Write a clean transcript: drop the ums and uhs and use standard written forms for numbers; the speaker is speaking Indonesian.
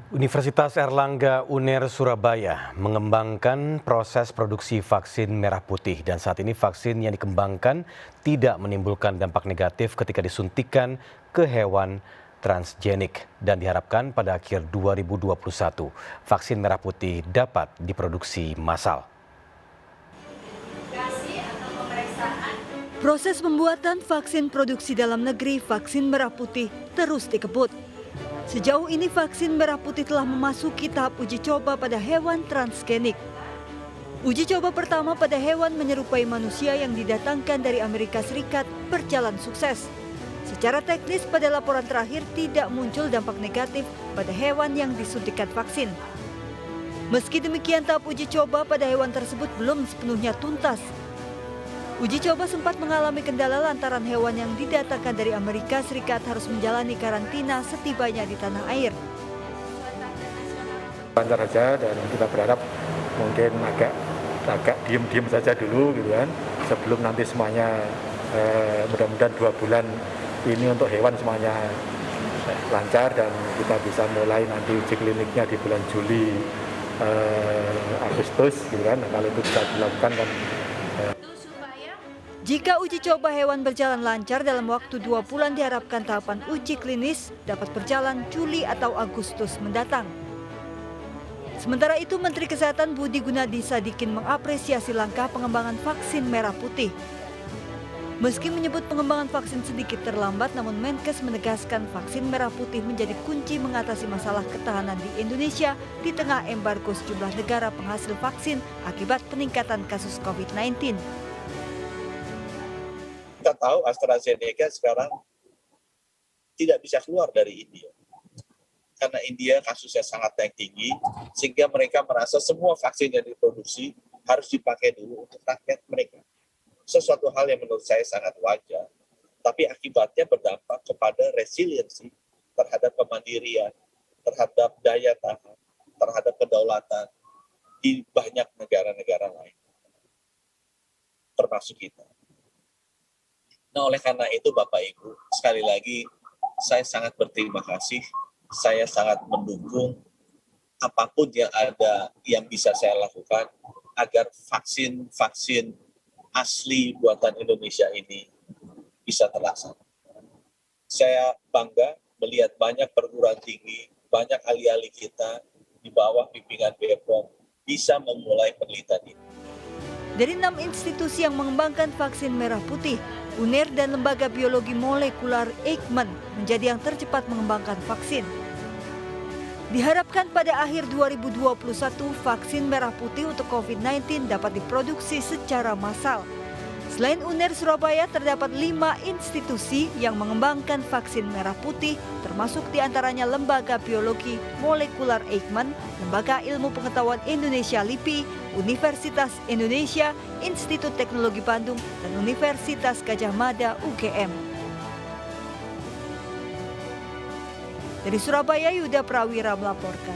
Universitas Airlangga UNER Surabaya mengembangkan proses produksi vaksin merah putih dan saat ini vaksin yang dikembangkan tidak menimbulkan dampak negatif ketika disuntikan ke hewan transgenik dan diharapkan pada akhir 2021 vaksin merah putih dapat diproduksi massal. Proses pembuatan vaksin produksi dalam negeri vaksin merah putih terus dikebut. Sejauh ini vaksin merah putih telah memasuki tahap uji coba pada hewan transgenik. Uji coba pertama pada hewan menyerupai manusia yang didatangkan dari Amerika Serikat berjalan sukses. Secara teknis pada laporan terakhir tidak muncul dampak negatif pada hewan yang disuntikan vaksin. Meski demikian tahap uji coba pada hewan tersebut belum sepenuhnya tuntas. Uji coba sempat mengalami kendala lantaran hewan yang didatangkan dari Amerika Serikat harus menjalani karantina setibanya di tanah air. Lancar saja dan kita berharap mungkin agak diem saja dulu gitu kan, sebelum nanti semuanya mudah-mudahan 2 bulan ini untuk hewan semuanya lancar dan kita bisa mulai nanti uji kliniknya di bulan Juli Agustus gitu kan. Kalau itu bisa dilakukan kan. Jika uji coba hewan berjalan lancar dalam waktu 2 bulan diharapkan tahapan uji klinis dapat berjalan Juli atau Agustus mendatang. Sementara itu Menteri Kesehatan Budi Gunadi Sadikin mengapresiasi langkah pengembangan vaksin merah putih. Meski menyebut pengembangan vaksin sedikit terlambat, namun Menkes menegaskan vaksin merah putih menjadi kunci mengatasi masalah ketahanan di Indonesia di tengah embargo sejumlah negara penghasil vaksin akibat peningkatan kasus COVID-19. Kita tahu AstraZeneca sekarang tidak bisa keluar dari India. Karena India kasusnya sangat tinggi, sehingga mereka merasa semua vaksin yang diproduksi harus dipakai dulu untuk rakyat mereka. Sesuatu hal yang menurut saya sangat wajar, tapi akibatnya berdampak kepada resiliensi terhadap kemandirian, terhadap daya tahan, terhadap kedaulatan di banyak negara-negara lain, termasuk kita. Nah, oleh karena itu Bapak Ibu, sekali lagi saya sangat berterima kasih, saya sangat mendukung apapun yang ada yang bisa saya lakukan agar vaksin asli buatan Indonesia ini bisa terlaksana. Saya bangga melihat banyak perguruan tinggi, banyak ahli-ahli kita di bawah bimbingan BPOM bisa memulai penelitian ini. Dari 6 institusi yang mengembangkan vaksin merah putih, UNER dan Lembaga Biologi Molekular Eijkman menjadi yang tercepat mengembangkan vaksin. Diharapkan pada akhir 2021 vaksin merah putih untuk COVID-19 dapat diproduksi secara massal. Selain UNER Surabaya, terdapat 5 institusi yang mengembangkan vaksin merah putih, termasuk diantaranya Lembaga Biologi Molekular Eijkman, Lembaga Ilmu Pengetahuan Indonesia LIPI, Universitas Indonesia, Institut Teknologi Bandung, dan Universitas Gadjah Mada UGM. Dari Surabaya, Yuda Prawira melaporkan.